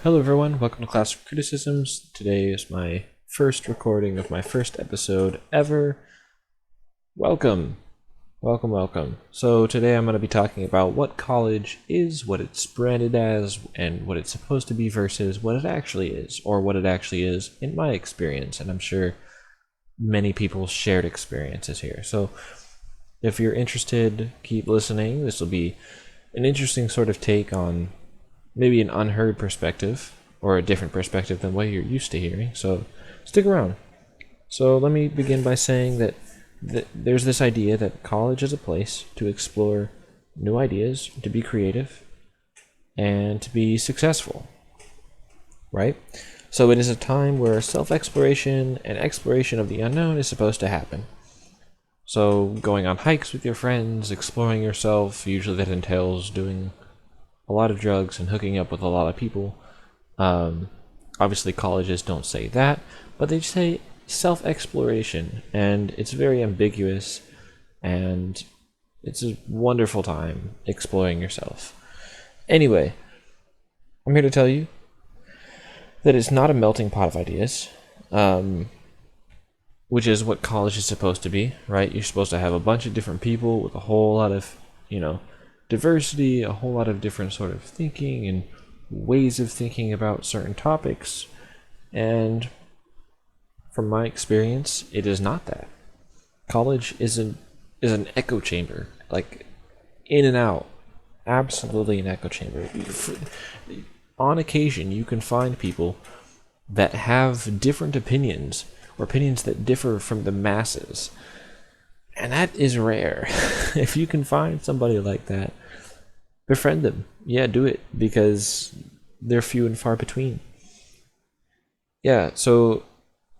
Hello everyone, welcome to Class of Criticisms. Today is my first recording of my first episode ever. Welcome. Welcome. So today I'm going to be talking about what college is, what it's branded as, and what it's supposed to be versus what it actually is, or what it actually is in my experience, and I'm sure many people's shared experiences here. So if you're interested, keep listening. This will be an interesting sort of take on maybe an unheard perspective, or a different perspective than what you're used to hearing, so stick around. So let me begin by saying that there's this idea that college is a place to explore new ideas, to be creative, and to be successful, right? So it is a time where self-exploration and exploration of the unknown is supposed to happen. So going on hikes with your friends, exploring yourself, usually that entails doing a lot of drugs and hooking up with a lot of people. Obviously colleges don't say that, but they say self-exploration, and it's very ambiguous, and it's a wonderful time exploring yourself. Anyway, I'm here to tell you that it's not a melting pot of ideas, which is what college is supposed to be, right? You're supposed to have a bunch of different people with a whole lot of, diversity, a whole lot of different sort of thinking and ways of thinking about certain topics. And from my experience, it is not that. College is an echo chamber, like in and out, absolutely an echo chamber. On occasion, you can find people that have different opinions, or opinions that differ from the masses. And that is rare. If you can find somebody like that, befriend them. Yeah, do it, because they're few and far between. Yeah, so,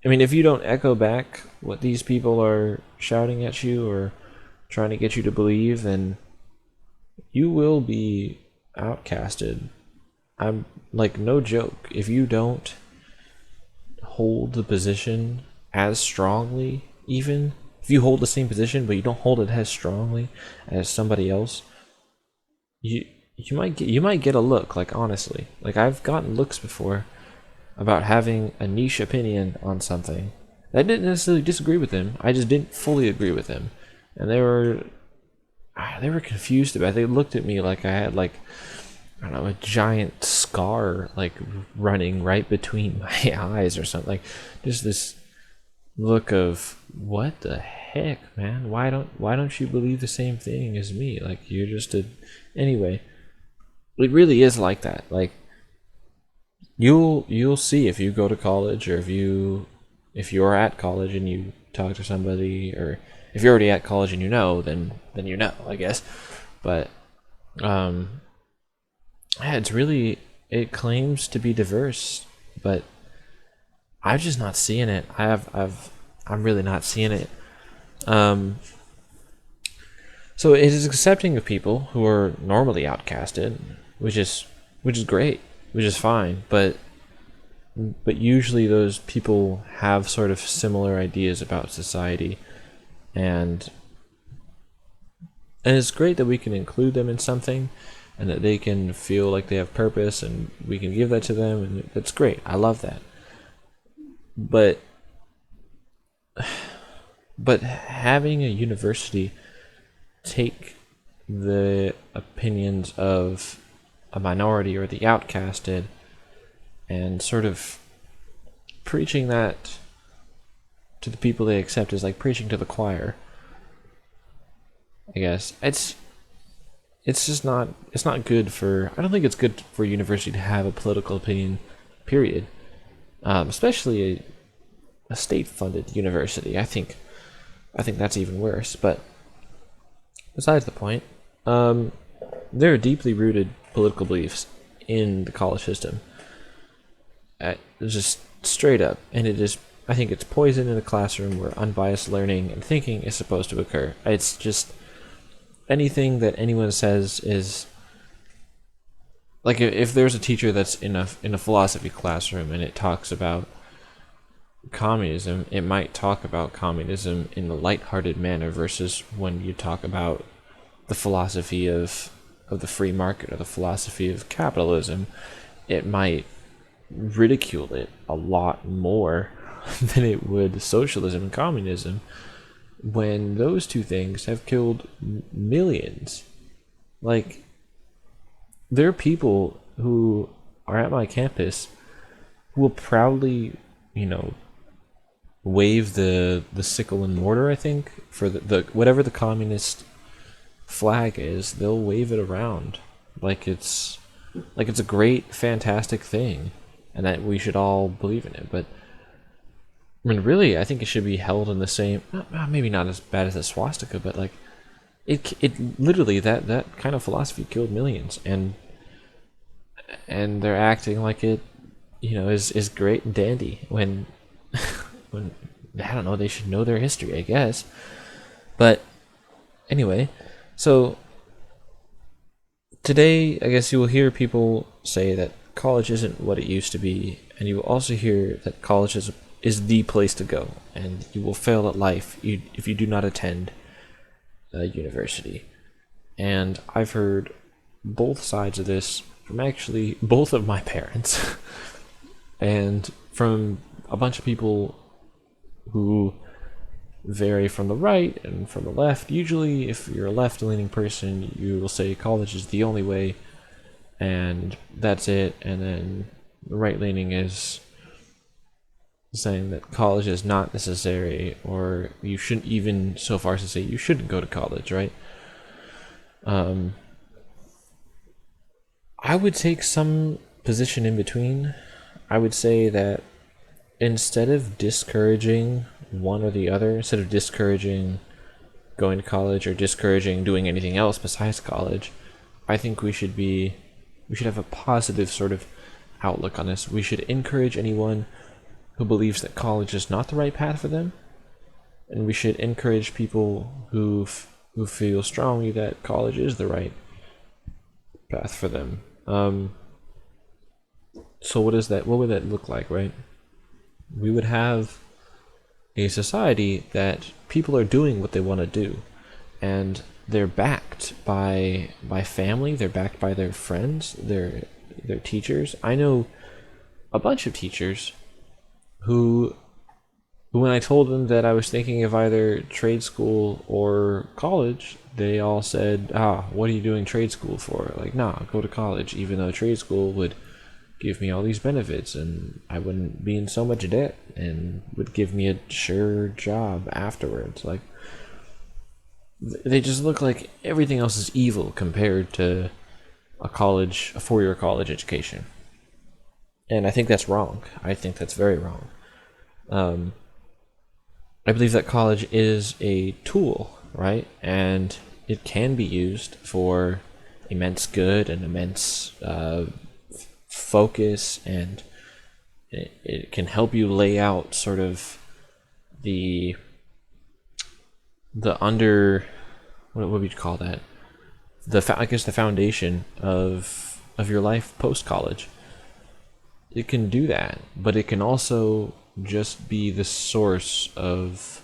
if you don't echo back what these people are shouting at you or trying to get you to believe, then you will be outcasted. I'm like, no joke. If you don't hold the position as strongly, even if you hold the same position but you don't hold it as strongly as somebody else, you might get a look. Like, honestly, like, I've gotten looks before about having a niche opinion on something. I didn't necessarily disagree with them, I just didn't fully agree with them, and they were confused about it. They looked at me like I had, like, I don't know, a giant scar like running right between my eyes or something. Like, just this look of, what the heck, man? Why don't you believe the same thing as me? Like, you're just a... Anyway, it really is like that. Like, you'll see if you go to college, or if you're at college and you talk to somebody, or if you're already at college and then you know, I guess. But yeah, it claims to be diverse, but I'm just not seeing it. I'm really not seeing it. So it is accepting of people who are normally outcasted, which is great, which is fine, but usually those people have sort of similar ideas about society, and it's great that we can include them in something, and that they can feel like they have purpose, and we can give that to them, and that's great. I love that. But having a university take the opinions of a minority or the outcasted and sort of preaching that to the people they accept is like preaching to the choir, I guess. It's not good for... I don't think it's good for a university to have a political opinion, period. Especially a state-funded university. I think that's even worse. But besides the point, there are deeply rooted political beliefs in the college system. Just straight up, and I think it's poison in a classroom where unbiased learning and thinking is supposed to occur. It's just... anything that anyone says is... like, if there's a teacher that's in a philosophy classroom and it talks about communism, it might talk about communism in a lighthearted manner, versus when you talk about the philosophy of the free market, or the philosophy of capitalism, it might ridicule it a lot more than it would socialism and communism, when those two things have killed millions. Like, there are people who are at my campus who will proudly, wave the sickle and mortar, I think, for the whatever the communist flag is. They'll wave it around like it's a great, fantastic thing, and that we should all believe in it. But I mean, really, I think it should be held in the same, maybe not as bad as a swastika, but like it literally, that kind of philosophy killed millions, and they're acting like it, is great and dandy when when I don't know, they should know their history, I guess. But anyway, so today, I guess you will hear people say that college isn't what it used to be, and you will also hear that college is the place to go, and you will fail at life if you do not attend a university. And I've heard both sides of this from actually both of my parents, and from a bunch of people who vary from the right and from the left. Usually, if you're a left-leaning person, you will say college is the only way, and that's it. And then the right-leaning is saying that college is not necessary, or you shouldn't, even so far as to say you shouldn't go to college, right? I would take some position in between. I would say that instead of discouraging one or the other, instead of discouraging going to college or discouraging doing anything else besides college, I think we should have a positive sort of outlook on this. We should encourage anyone who believes that college is not the right path for them, and we should encourage people who feel strongly that college is the right path for them. So what would that look like, right? We would have a society that people are doing what they want to do, and they're backed by family, they're backed by their friends, their teachers. I know a bunch of teachers who when I told them that I was thinking of either trade school or college, they all said, what are you doing trade school for? Like, nah, go to college, even though trade school would give me all these benefits and I wouldn't be in so much debt and would give me a sure job afterwards. Like, they just look like everything else is evil compared to a 4-year college education. And I think that's wrong. I think that's very wrong. I believe that college is a tool, right? And it can be used for immense good and immense focus, and it can help you lay out sort of the what would you call that? I guess the foundation of your life post college. It can do that, but it can also just be the source of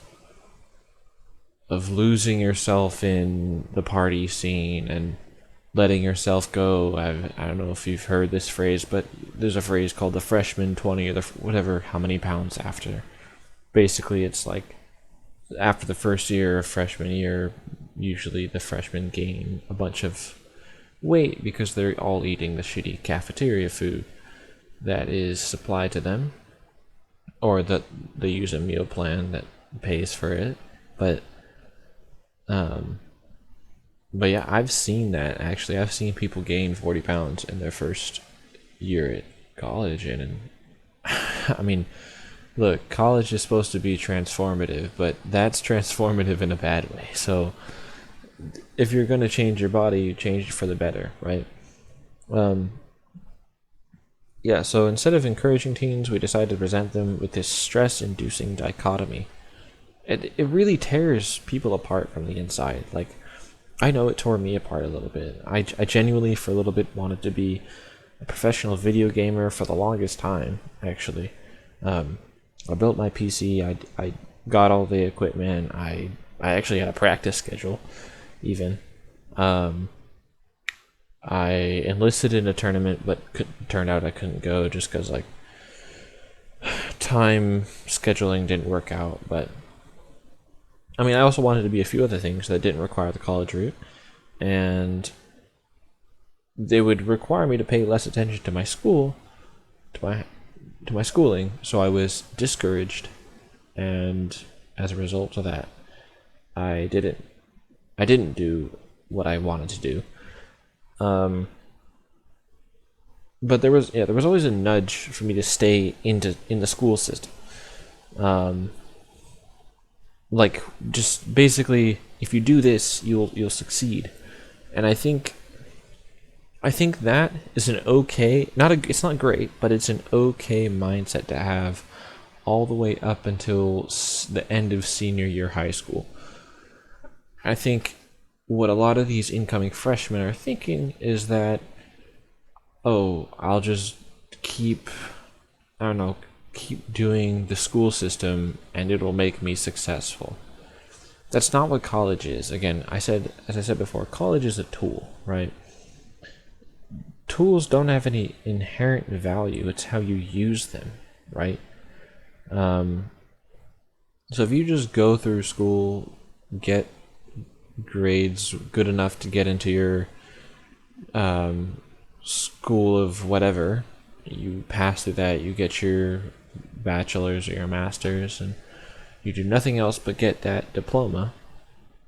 losing yourself in the party scene and letting yourself go. I don't know if you've heard this phrase, but there's a phrase called the freshman 20 or whatever, how many pounds after. Basically, it's like after the first year of freshman year, usually the freshmen gain a bunch of weight because they're all eating the shitty cafeteria food that is supplied to them, or that they use a meal plan that pays for it. But yeah, I've seen that, actually. I've seen people gain 40 pounds in their first year at college, and I mean, look, college is supposed to be transformative, but that's transformative in a bad way. So if you're going to change your body, you change it for the better, right? Yeah, so instead of encouraging teens, we decided to present them with this stress-inducing dichotomy. It really tears people apart from the inside. Like, I know it tore me apart a little bit. I genuinely, for a little bit, wanted to be a professional video gamer for the longest time, actually. I built my PC, I got all the equipment, I actually had a practice schedule, even. I enlisted in a tournament, but turned out I couldn't go just because like time scheduling didn't work out. But I mean, I also wanted to be a few other things that didn't require the college route, and they would require me to pay less attention to my school, to my schooling. So I was discouraged, and as a result of that, I didn't do what I wanted to do. But there was always a nudge for me to stay in the school system. Like just basically, if you do this, you'll succeed. And I think that is an okay, it's not great, but it's an okay mindset to have all the way up until the end of senior year high school. I think what a lot of these incoming freshmen are thinking is that, oh, I'll just keep doing the school system and it'll make me successful. That's not what college is. Again, as I said before, college is a tool, right? Tools don't have any inherent value. It's how you use them, right? So if you just go through school, get grades good enough to get into your school of whatever, you pass through that, you get your bachelor's or your master's, and you do nothing else but get that diploma,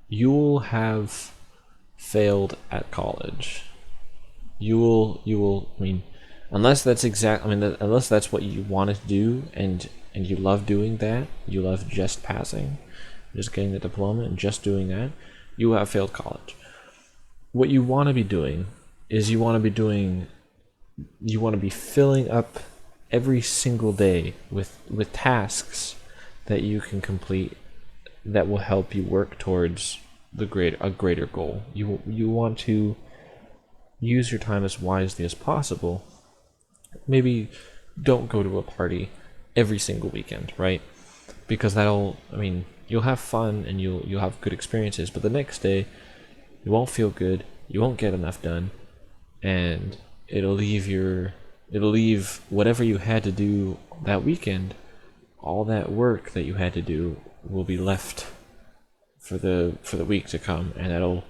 you will have failed at college. You will. I mean, unless that's unless that's what you wanted to do, and you love doing that, you love just passing, just getting the diploma and just doing that, you have failed college. What you want to be doing is you want to be filling up every single day with tasks that you can complete that will help you work towards a greater goal. You want to use your time as wisely as possible. Maybe don't go to a party every single weekend, right? Because you'll have fun and you'll have good experiences, but the next day you won't feel good, you won't get enough done, and it'll leave whatever you had to do that weekend, all that work that you had to do will be left for the week to come, and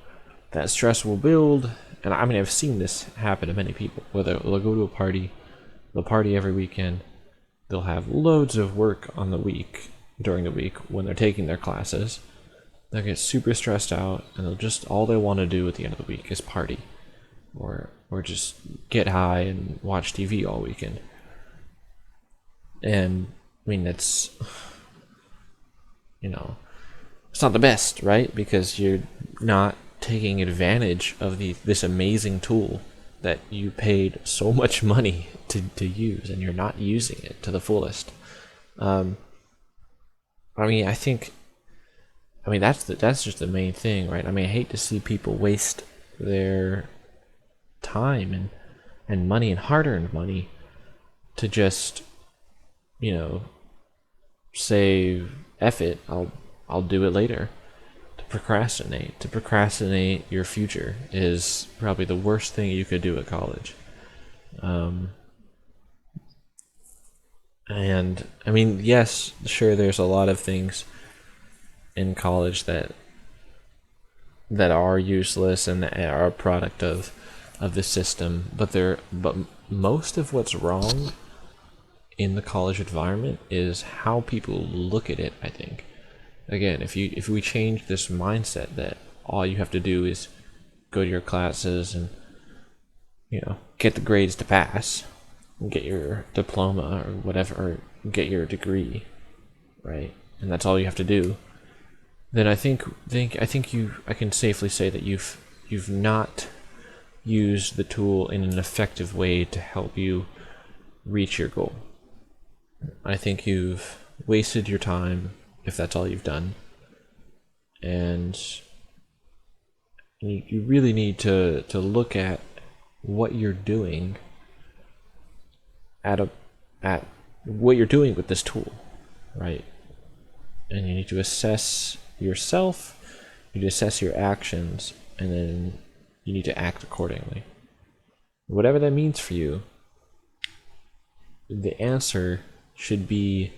that stress will build. And I mean, I've seen this happen to many people, where they'll go to a party, they'll party every weekend, they'll have loads of work during the week when they're taking their classes, they'll get super stressed out, and all they want to do at the end of the week is party, or just get high and watch TV all weekend. And I mean, it's not the best, right? Because you're not taking advantage of this amazing tool that you paid so much money to use, and you're not using it to the fullest. That's just the main thing, right? I mean, I hate to see people waste their time and money and hard-earned money to just, say, F it, I'll do it later. To procrastinate your future is probably the worst thing you could do at college. And I mean, yes, sure, there's a lot of things in college that are useless and that are a product of the system, but most of what's wrong in the college environment is how people look at it, I think. Again, if we change this mindset that all you have to do is go to your classes and get the grades to pass, and get your diploma or whatever, or get your degree, right? And that's all you have to do. Then I can safely say that you've not used the tool in an effective way to help you reach your goal. I think you've wasted your time if that's all you've done, and you really need to look at what you're doing at what you're doing with this tool, right? And you need to assess yourself, you need to assess your actions, and then you need to act accordingly. whatever that means for you, the answer should be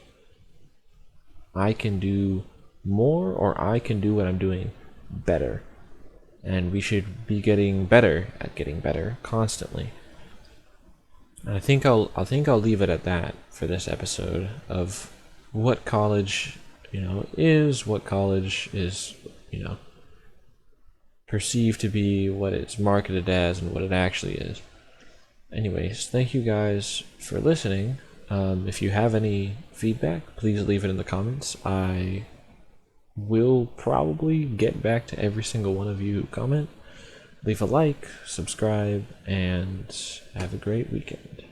I can do more, or I can do what I'm doing better. And we should be getting better at getting better constantly. And I think I'll leave it at that for this episode of what college, is, what college is, perceived to be, what it's marketed as, and what it actually is. Anyways, thank you guys for listening. If you have any feedback, please leave it in the comments. I will probably get back to every single one of you who comment. Leave a like, subscribe, and have a great weekend.